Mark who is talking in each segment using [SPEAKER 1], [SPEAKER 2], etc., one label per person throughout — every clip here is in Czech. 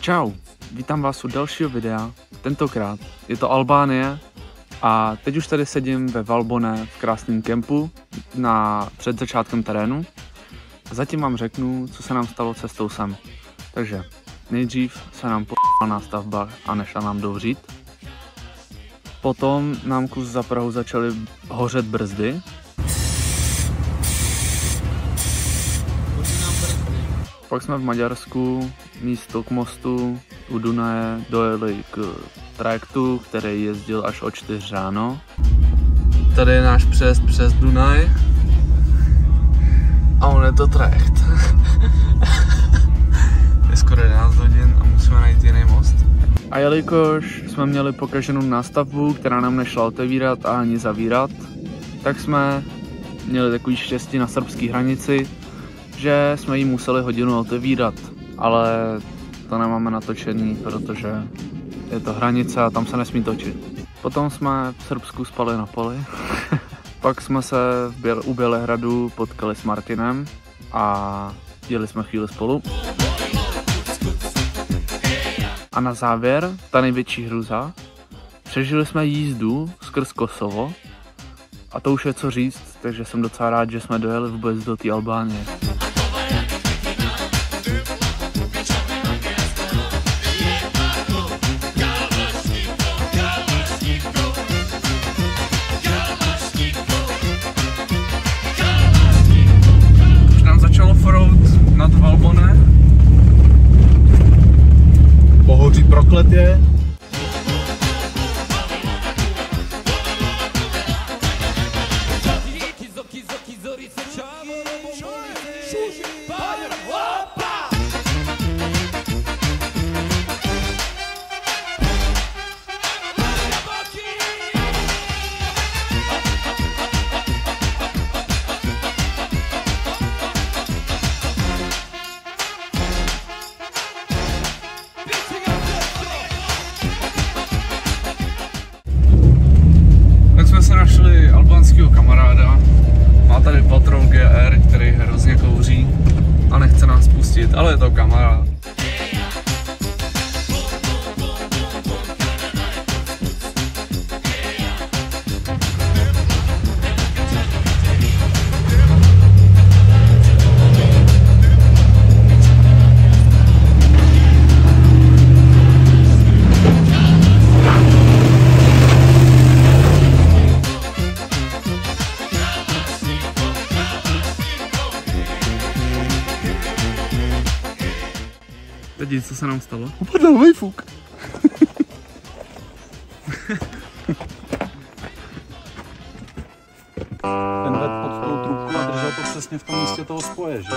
[SPEAKER 1] Čau, vítám vás u dalšího videa. Tentokrát je to Albánie a teď už tady sedím ve Valbonné v krásném kempu před začátkem terénu. A zatím vám řeknu, co se nám stalo cestou sem. Takže nejdřív se nám p***la nástavba a nešla nám dovřít. Potom nám kus za Prahu začaly hořet brzdy. Pak jsme v Maďarsku místo k mostu u Dunaje dojeli k trajektu, který jezdil až o 4 ráno. Tady je náš přejezd přes Dunaj a on je to trajekt. Je skoro 11 hodin a musíme najít jiný most. A jelikož jsme měli pokaženou nástavbu, která nám nešla otevírat a ani zavírat, tak jsme měli takový štěstí na srbské hranici, že jsme ji museli hodinu otevírat, ale to nemáme natočený, protože je to hranice a tam se nesmí točit. Potom jsme v Srbsku spali na poli, pak jsme se u Bělehradu potkali s Martinem a jeli jsme chvíli spolu. A na závěr, ta největší hruza, přežili jsme jízdu skrz Kosovo a to už je co říct, takže jsem docela rád, že jsme dojeli vůbec do té Albánie. Už nám začalo frout nad Valbonné.
[SPEAKER 2] Pohoří prokletě.
[SPEAKER 1] Našli albánského kamaráda, má tady Patrol GR, který hrozně kouří a nechce nás pustit, ale je to kamarád. Teď co se nám stalo?
[SPEAKER 2] Upadl vejfuk. Ten ved pod tou trubku a držel to přesně v tom místě toho spoje, že?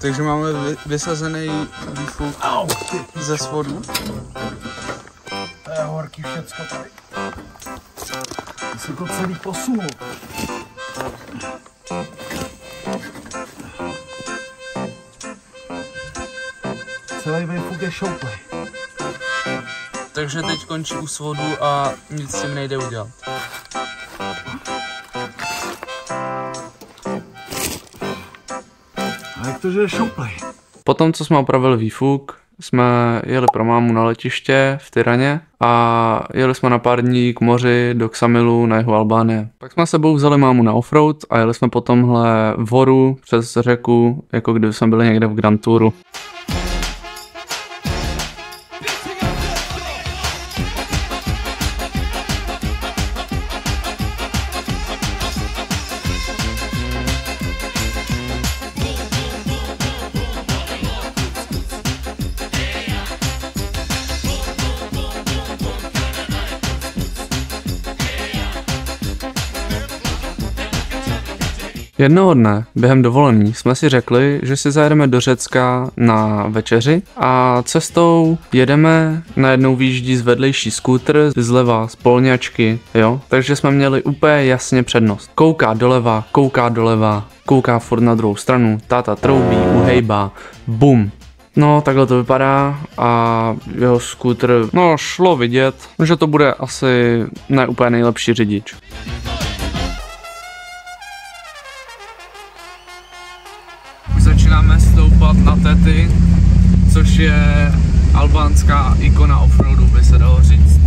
[SPEAKER 1] Takže máme vysazený výfuk ze svodu.
[SPEAKER 2] To je horký všecko tady. Já jsem to celý posunul. Celý výfuk je šouplej.
[SPEAKER 1] Takže teď končí u svodu a nic s tím nejde udělat.
[SPEAKER 2] A jak to, že je šouplej?
[SPEAKER 1] Potom, co jsme opravili výfuk, jsme jeli pro mámu na letiště v Tiraně a jeli jsme na pár dní k moři do Ksamilu na jihu Albánie. Pak jsme s sebou vzali mámu na offroad a jeli jsme po tomhle voru přes řeku, jako kdyby jsme byli někde v Grand Touru. Jednoho dne během dovolení jsme si řekli, že si zajedeme do Řecka na večeři a cestou jedeme, najednou výjíždí z vedlejší skútr, zleva z polňačky, jo, takže jsme měli úplně jasně přednost. Kouká doleva, kouká furt na druhou stranu, táta troubí, uhejbá, bum. No, takhle to vypadá a jeho skútr, no šlo vidět, že to bude asi ne úplně nejlepší řidič. Začínáme stoupat na Tety, což je albánská ikona offroadu, by se dalo říct.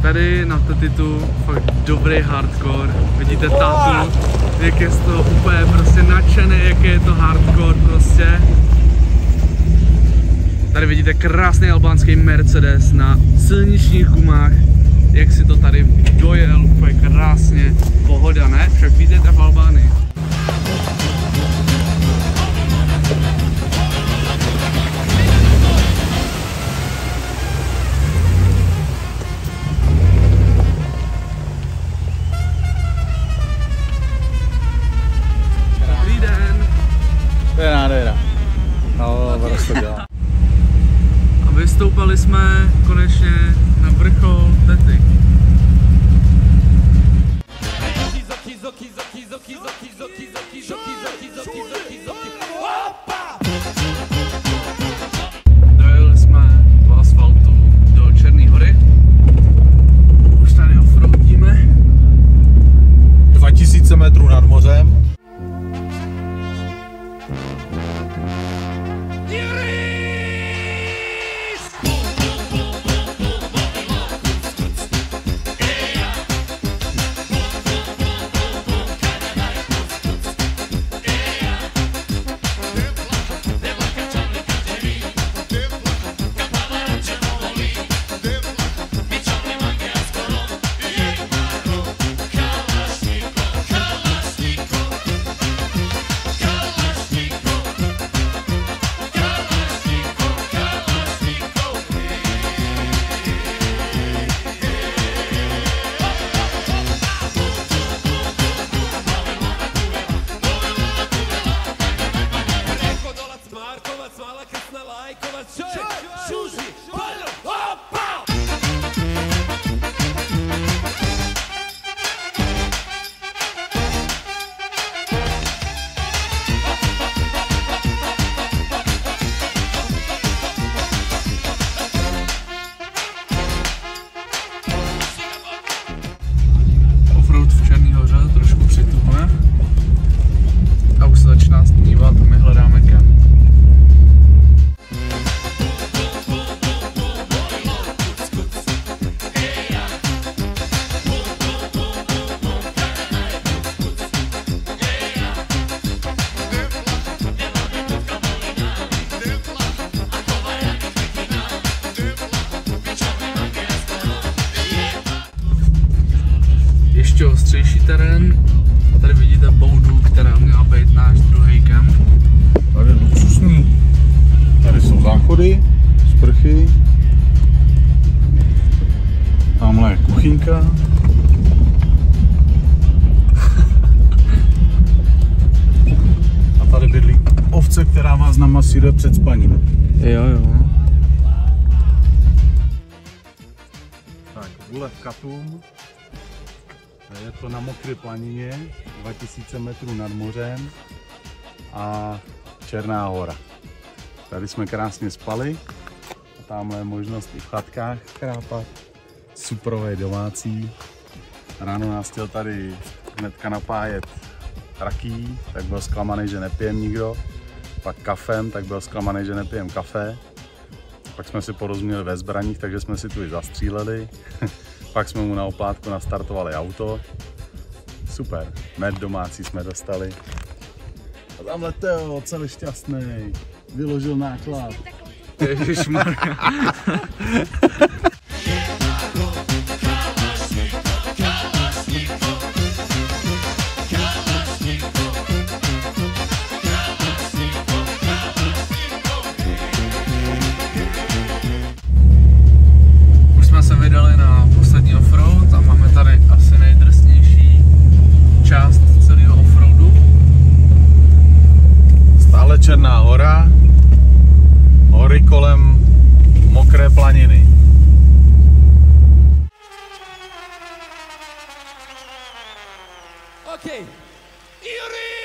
[SPEAKER 1] Tady na Tetitu fakt dobrý hardcore, vidíte tátu, jak je z toho úplně prostě nadšený, jaký je to hardcore prostě. Tady vidíte krásný albánský Mercedes na silničních gumách, jak si to tady dojel, úplně krásně, pohoda, ne? Však vítejte v Albánii. ještě ostřejší terén. A tady vidíte boudu, která měla být náš druhý kemp.
[SPEAKER 2] Tady je luxusní. Tady jsou záchody, sprchy. Tamhle je kuchyňka. A tady bydlí ovce, která vás namasíruje před spaním.
[SPEAKER 1] Jo.
[SPEAKER 2] Tak, Gulev Katum. Je to na Mokré planině, 2000 metrů nad mořem a Černá hora. Tady jsme krásně spali. A tamhle je možnost i v chatkách chrápat. Superové domácí. Ráno nás chtěl tady hnedka napájet rakí, tak byl zklamaný, že nepijem nikdo. Pak kafem, tak byl zklamaný, že nepijem kafe. Pak jsme si porozuměli ve zbraních, takže jsme si tu i zastříleli. Pak jsme mu na oplátku nastartovali auto. Super, med domácí jsme dostali. A tamhle Teo, celý šťastný, vyložil náklad.
[SPEAKER 1] Ježišmarja. Se vydali na poslední offroad a máme tady asi nejdrsnější část celého offroadu.
[SPEAKER 2] Stále Černá hora, hory kolem Mokré planiny.
[SPEAKER 3] Okay. Yuri!